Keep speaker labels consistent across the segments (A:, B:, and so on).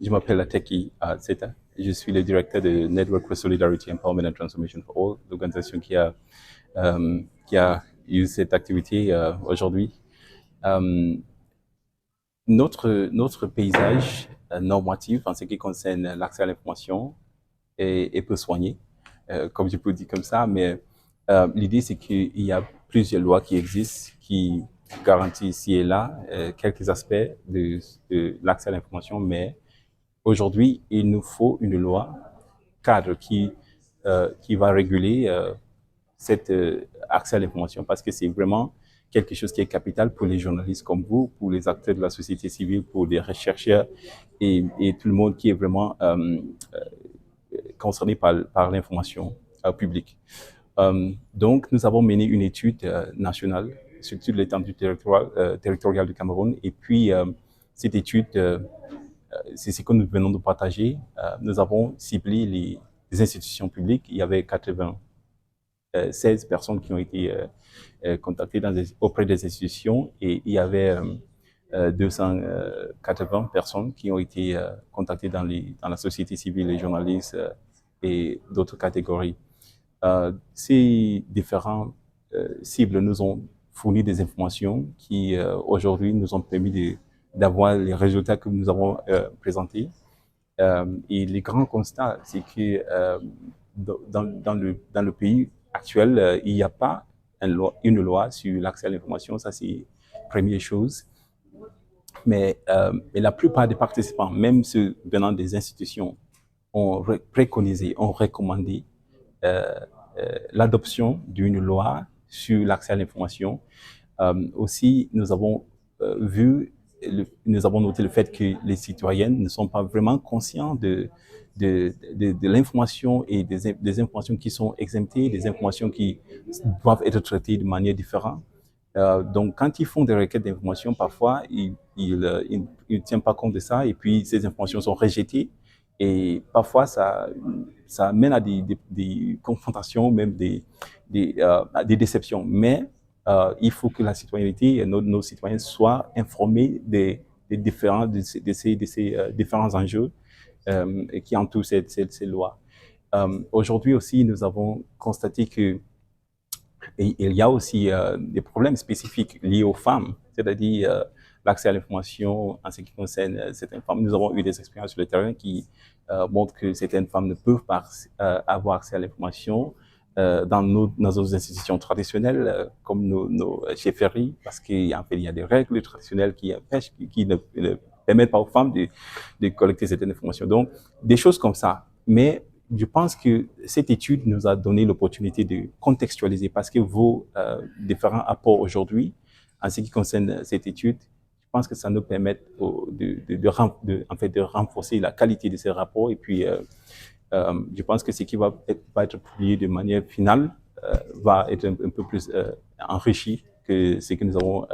A: Je m'appelle Ateki Zeta. Je suis le directeur de Network for Solidarity, Empowerment and Transformation for All, l'organisation qui a eu cette activité aujourd'hui. Euh, notre paysage normatif en ce qui concerne l'accès à l'information est peu soigné, comme je peux dire comme ça, mais l'idée c'est qu'il y a plusieurs lois qui existent, qui garantissent ici et là quelques aspects de l'accès à l'information, mais aujourd'hui, il nous faut une loi cadre qui va réguler cet accès à l'information parce que c'est vraiment quelque chose qui est capital pour les journalistes comme vous, pour les acteurs de la société civile, pour les chercheurs et tout le monde qui est vraiment concerné par l'information publique. Donc, nous avons mené une étude nationale sur toute l'étendue territoriale du Cameroun et puis cette étude c'est ce que nous venons de partager. Nous avons ciblé les institutions publiques. Il y avait 96 personnes qui ont été contactées auprès des institutions et il y avait 280 personnes qui ont été contactées dans la société civile, les journalistes et d'autres catégories. Ces différents cibles nous ont fourni des informations qui aujourd'hui nous ont permis d'avoir les résultats que nous avons présentés. Et les grands constats, c'est que dans le pays actuel, il n'y a pas une loi sur l'accès à l'information, ça c'est la première chose. Mais la plupart des participants, même ceux venant des institutions, ont préconisé, ont recommandé l'adoption d'une loi sur l'accès à l'information. Aussi, nous avons nous avons noté le fait que les citoyennes ne sont pas vraiment conscients de l'information et des informations qui sont exemptées, des informations qui doivent être traitées de manière différente. Donc, quand ils font des requêtes d'information, parfois, ils ne tiennent pas compte de ça et puis ces informations sont rejetées. Et parfois, ça mène à des confrontations, même des déceptions. Mais il faut que la citoyenneté, nos citoyens soient informés des ces différents enjeux qui entourent ces lois. Aujourd'hui aussi, nous avons constaté que il y a aussi des problèmes spécifiques liés aux femmes, c'est-à-dire l'accès à l'information en ce qui concerne certaines femmes. Nous avons eu des expériences sur le terrain qui montrent que certaines femmes ne peuvent pas avoir accès à l'information dans nos institutions traditionnelles, comme nos chefferies, parce qu'il y a des règles traditionnelles qui empêchent, qui ne permettent pas aux femmes de collecter certaines informations. Donc, des choses comme ça. Mais je pense que cette étude nous a donné l'opportunité de contextualiser parce que vos différents apports aujourd'hui, en ce qui concerne cette étude, je pense que ça nous permet en fait, de renforcer la qualité de ces rapports. Et puis, je pense que ce qui va être publié de manière finale va être un peu plus enrichi que ce que nous avons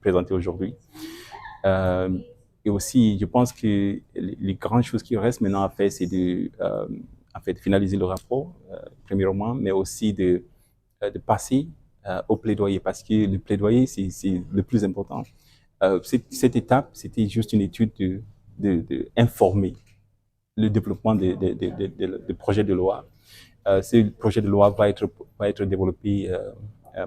A: présenté aujourd'hui. Et aussi, je pense que les grandes choses qui restent maintenant à faire, c'est en fait, finaliser le rapport, premièrement, mais aussi de passer au plaidoyer, parce que le plaidoyer, c'est le plus important. Cette étape, c'était juste une étude d'informer le développement de projets de loi. Ce projet de loi va être développé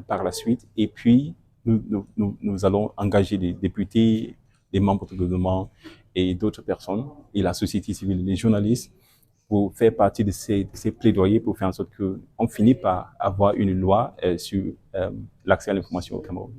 A: par la suite, et puis nous allons engager des députés, des membres du gouvernement et d'autres personnes, et la société civile, les journalistes, pour faire partie de ces plaidoyers pour faire en sorte qu'on finisse par avoir une loi sur l'accès à l'information au Cameroun.